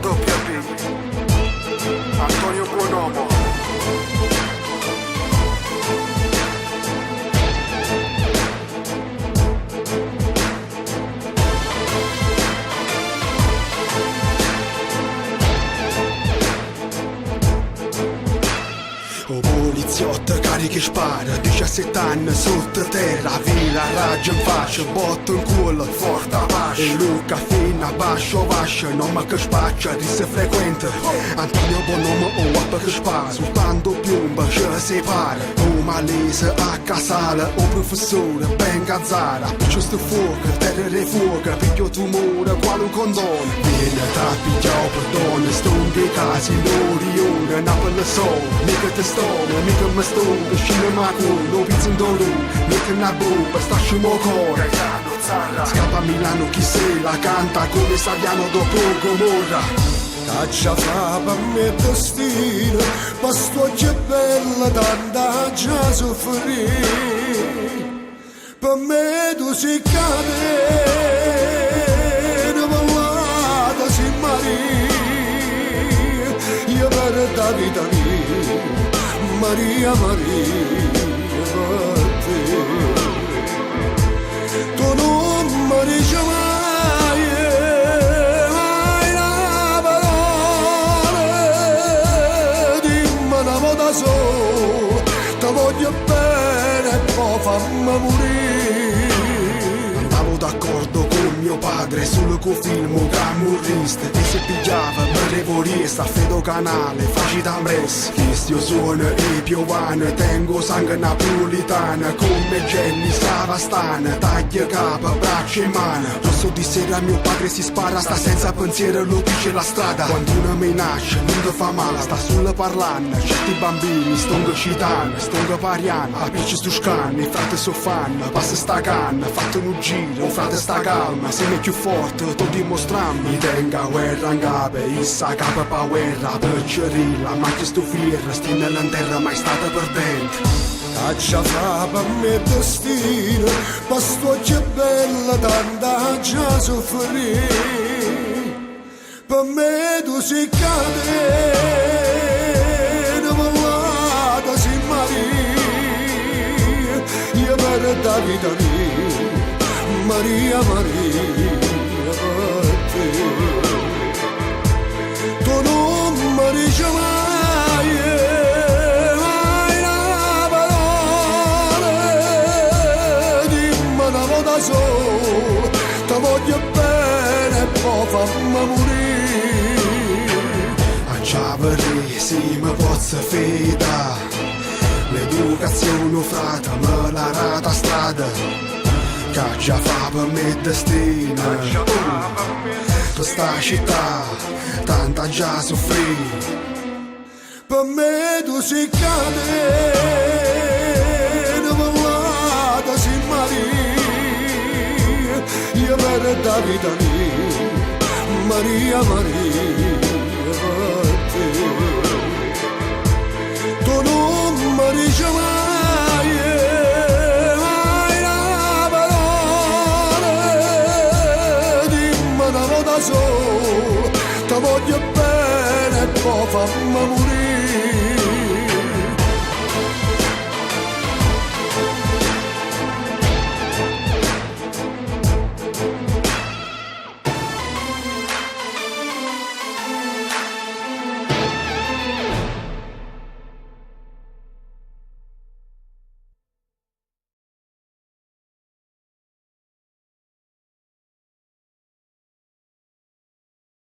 Doppia B, Antonio Buonomo. O poliziotto carichi spara, 17 anni sotto terra, vila raggio in faccia, botto in culo, Forte Apache. e Luca fino a basso vascia, nome che spaccia, disse frequente, Antonio Bonomo o appa che spara, soltanto piomba ci separa, o malese a casale, o professore, ben gazzara, piccio sto fuoco, terrere fuoco, piglio tumore, quale un condono, viene da pigliao perdono, stonde casi, l'orione, Napoli sole, mica te stone, mica me stone, scina ma culo, pizza in dolo, mica una bomba, stasci mo cuore, Gaetano Zarra. scappa a Milano chi se la canta come Saviano dopo Gomorra. Caccia fa per me destino, ma sto che bella tanta già soffrì. Per me tu si cade, non ballata si marì. Io per la vita mia, Maria Maria, per te. Tu non mi dici mai, mai una parola, dimmi una volta sola, ti voglio bene e poi fammi morire. Andavo d'accordo con mio padre sul film camurrista e se pigliava per le voriste a fedo canale facile da mres Chistio suona e piovane tengo sangue napolitana come Jenny Savastana taglia capa braccia e mano rosso di sera mio padre si spara sta senza pensiero lo dice la strada quando una me nasce non ti fa male sta sulla parlando certi bambini stongo citano stongo pariano a picci stu scanni frate soffanno passa sta canna fatto un giro frate sta calma se ne più forte tu dimostrammi mi tenga guerra in capo issa capa pa guerra per cerilla ma che sto firra sti nella terra mai stata perdente. Caccia fa per me destino, ma sto che bella tanta già soffrì. Per me tu si cade, non ballata si marì. Io per la vita mia, Maria Maria, per te. Tu non mi dici mai, mai una parola, dimmi una volta sola, ti voglio bene e poi fammi morire. A Ciavarri si mi posso fida l'educazione frata me la rata strada Caccia fa per me destino questa città tanta già soffrì. Per me tu si cade, non ballata si marì. Io per la vita mia, Maria Maria, per te. Tu non mi dici mai, mai una parola, dimmi una volta sola, ti voglio bene e poi fammi morire.